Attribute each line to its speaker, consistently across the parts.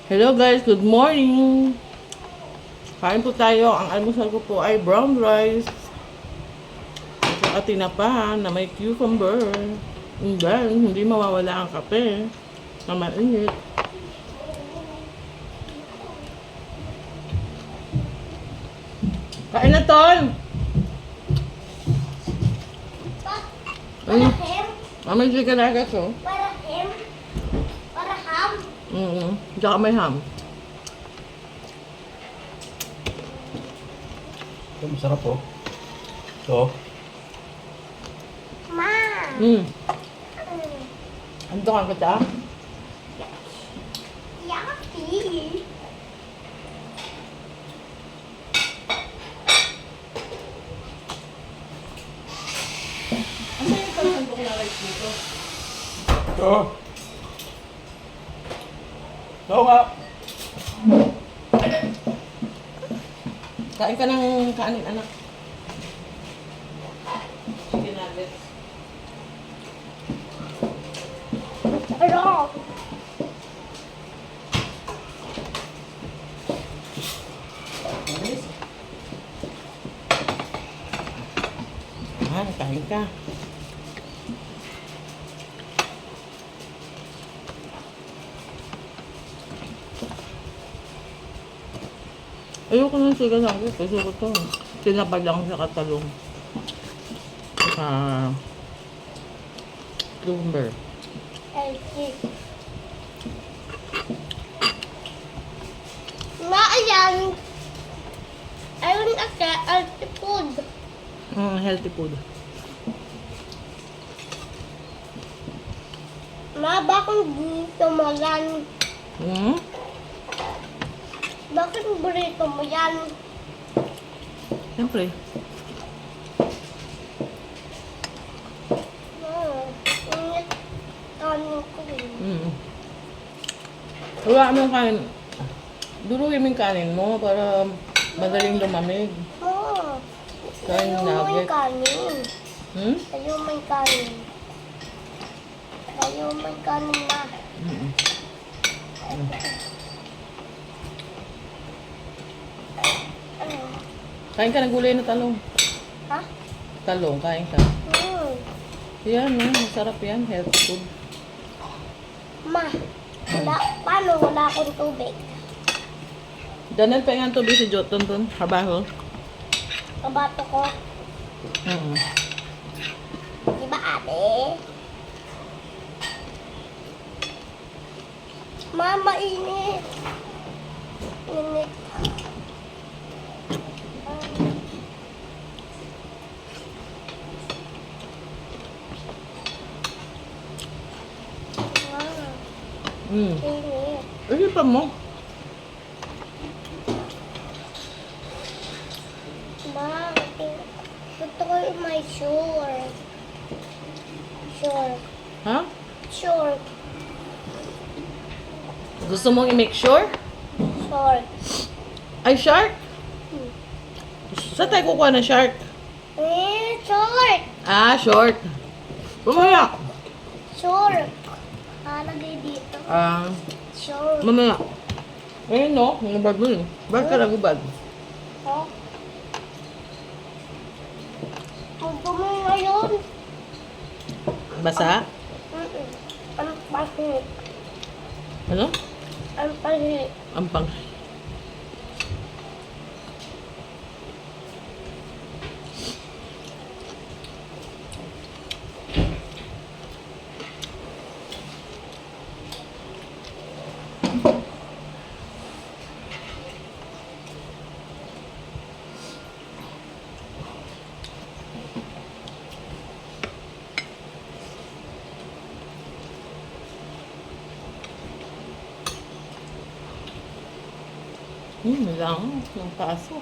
Speaker 1: Hello guys, good morning! Kain po tayo. Ang almusal ko po ay brown rice. At tinapa na may cucumber. And then, hindi mawawala ang kape na mainit. Kain na, Ton!
Speaker 2: Para ham?
Speaker 1: Mamay chicken nuggets, oh.
Speaker 2: Para ham? Para ham?
Speaker 1: Tsaka may ham.
Speaker 3: Ito, masarap po. Ito.
Speaker 2: Ma!
Speaker 1: Ando ka kita?
Speaker 2: Yucky!
Speaker 1: Ano yung kalsandok na rice dito?
Speaker 3: Ito. Ito nga.
Speaker 1: Kain ka ng kanin, anak. Chicken nuggets.
Speaker 2: Ano?
Speaker 1: Mabilis. Kain ka. Ayoko ng chicken nuggets kasi ko to. Tinapad lang sa katalong. Sa cucumber.
Speaker 2: Healthy. Ma, ayan. Ayun ate, healthy food.
Speaker 1: Healthy food.
Speaker 2: Ma, bakit dito mo yan? Bakit burrito mo yan?
Speaker 1: Siyempre.
Speaker 2: Init kanin ko eh.
Speaker 1: Wala mo yung kanin. Durugin mo yung kanin mo para madaling lumamig.
Speaker 2: Ma,
Speaker 1: Kain
Speaker 2: ayaw mo
Speaker 1: nugget.
Speaker 2: yung kanin.
Speaker 1: Hmm?
Speaker 2: Ayaw mo yung kanin. Ayaw mo yung kanin na. Ano?
Speaker 1: Kain ka ng gulay na talong.
Speaker 2: Ha?
Speaker 1: Talong, kain ka. Yan, masarap yan. Healthy food.
Speaker 2: Ma, paano wala akong tubig?
Speaker 1: Danel, pahingan tubig si Joton dun. Habaho.
Speaker 2: Kabato ko. Di ba ate? Mama, init. Init. Init.
Speaker 1: Isipan mo.
Speaker 2: Ma, gusto ko yung may short. Short.
Speaker 1: Ha?
Speaker 2: Short.
Speaker 1: Gusto mong i-make sure?
Speaker 2: Short.
Speaker 1: Ay, shark? Saan tayo kukuha ng shark?
Speaker 2: Short.
Speaker 1: Ah, short. Mamaya.
Speaker 2: Short. Halagay dito. Short.
Speaker 1: Mamaya. Ayun no, nabad mo yun. Bakit ka nagubad?
Speaker 2: Oh. Ang dumi ngayon.
Speaker 1: Basa?
Speaker 2: Ang pahit.
Speaker 1: Ano?
Speaker 2: Ang pahit.
Speaker 1: Ang pang... lang. Ng paso.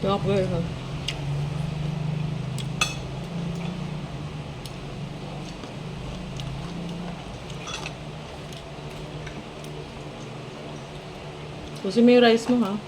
Speaker 1: Okay. Kasi may rice mo ha.
Speaker 2: Ma,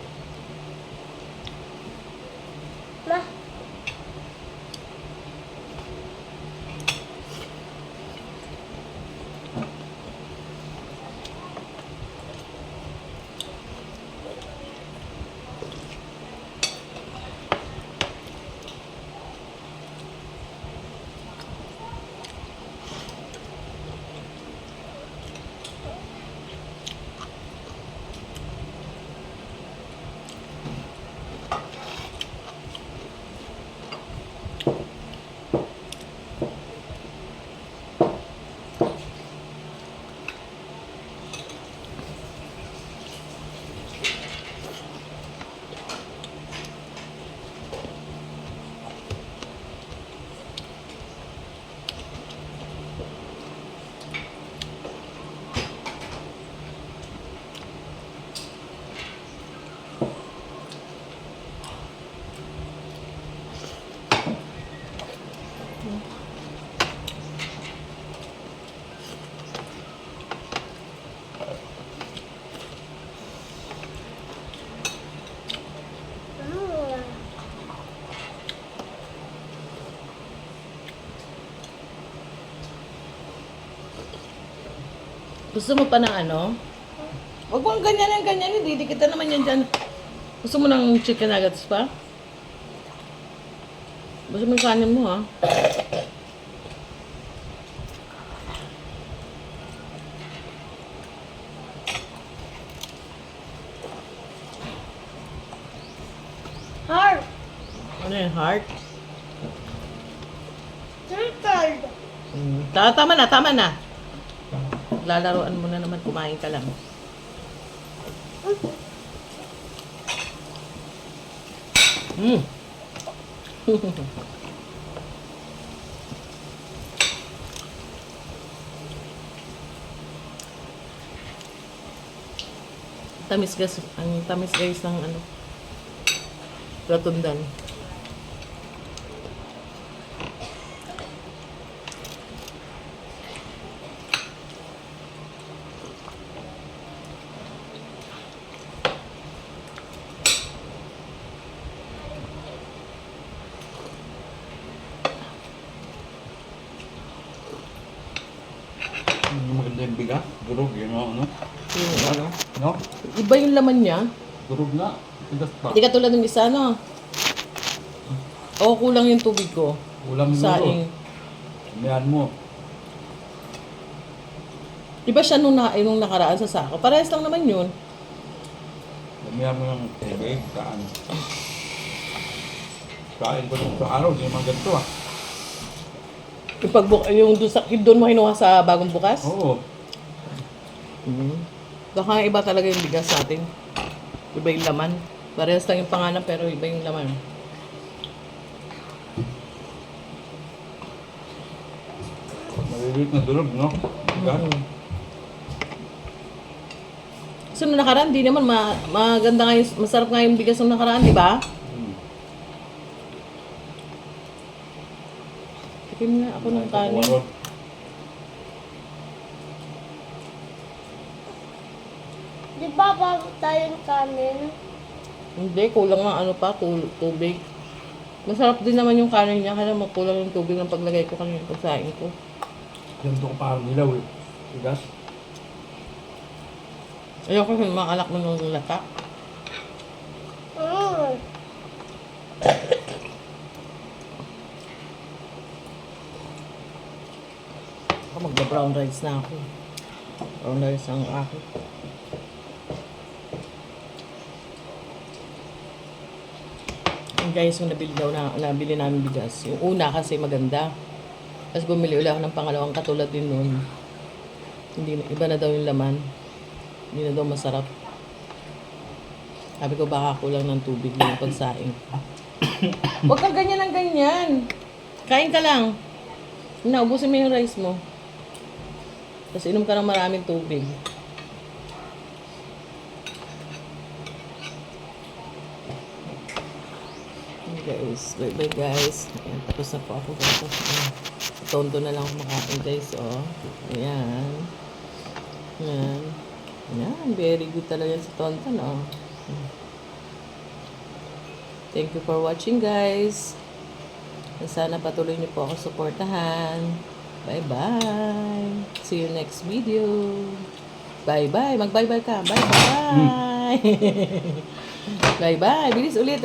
Speaker 2: mm.
Speaker 1: Gusto mo pa ng ano? Huwag mo ganyan ang ganyan. Hindi kita naman yan dyan. Gusto mo ng chicken nuggets pa? Gusto mo yung kanin mo ha?
Speaker 2: Heart,
Speaker 1: Ano yung heart?
Speaker 2: circled.
Speaker 1: Tama na, tama na. Lalaroan mo na naman, kumain ka lang. Mm. Tamis gas, ang tamis guys ng ano, Rotundan.
Speaker 3: Maganda yung bigas. Durog yun, ano?
Speaker 1: Yung ano,
Speaker 3: No?
Speaker 1: iba yung laman niya.
Speaker 3: Durog na. Bigas pa.
Speaker 1: Hindi katulad ng isa, no? O, kulang yung tubig ko.
Speaker 3: Ulam yung
Speaker 1: Saing.
Speaker 3: Umihan mo.
Speaker 1: Iba siya nung nakaraan sa sako. Parehas lang naman yun.
Speaker 3: Umihan mo ng tubig. Saan? Kain ko nung sa araw. Hindi naman ganito ah.
Speaker 1: Doon mo kinuha sa bagong bukas?
Speaker 3: Oo.
Speaker 1: Baka iba talaga yung bigas sa atin. Iba yung laman. Parehas lang yung pangalan pero iba yung laman.
Speaker 3: Maliliit na durog, no? Bigas.
Speaker 1: Kasi nung nakaraan, di naman maganda nga yung, masarap nga yung bigas nung nakaraan, di ba? Tikim nga ako ng kanin.
Speaker 3: Kuwarot.
Speaker 2: Di ba bago tayong kanin?
Speaker 1: Hindi, kulang nga ano pa, tubig. Masarap din naman yung kanin niya, kaya magkulang yung tubig ng paglagay ko kanina pagsain ko.
Speaker 3: Ganito ko parang nilaw eh. Bigas.
Speaker 1: Ayoko kasi mga anak mo nung lata.
Speaker 2: Mm.
Speaker 1: Ako magba-brown rice na ako. Brown rice ang akin. Yung guys, yung nabili namin bigas. Yung una kasi maganda. Tapos bumili ulit ako ng pangalawang katulad din nun. Hindi, iba na daw yung laman. Hindi na daw masarap. Sabi ko baka kulang ng tubig yung pagsaing. Huwag kang ganyan ng ganyan. Kain ka lang. Naubusin mo yung rice mo. Tapos inom ka ng maraming tubig. guys. Bye-bye guys. Ayan, tapos na po ako dito. Ayan. Tonto na lang ako makain guys. Oh. Ayan. Ayan. Ayan. Very good talaga si Tonton. Oh. Thank you for watching guys. Sana patuloy niyo po ako suportahan. Bye-bye. See you next video. Bye-bye. Mag-bye-bye ka. Bye-bye. Bye-bye. Bilis ulit.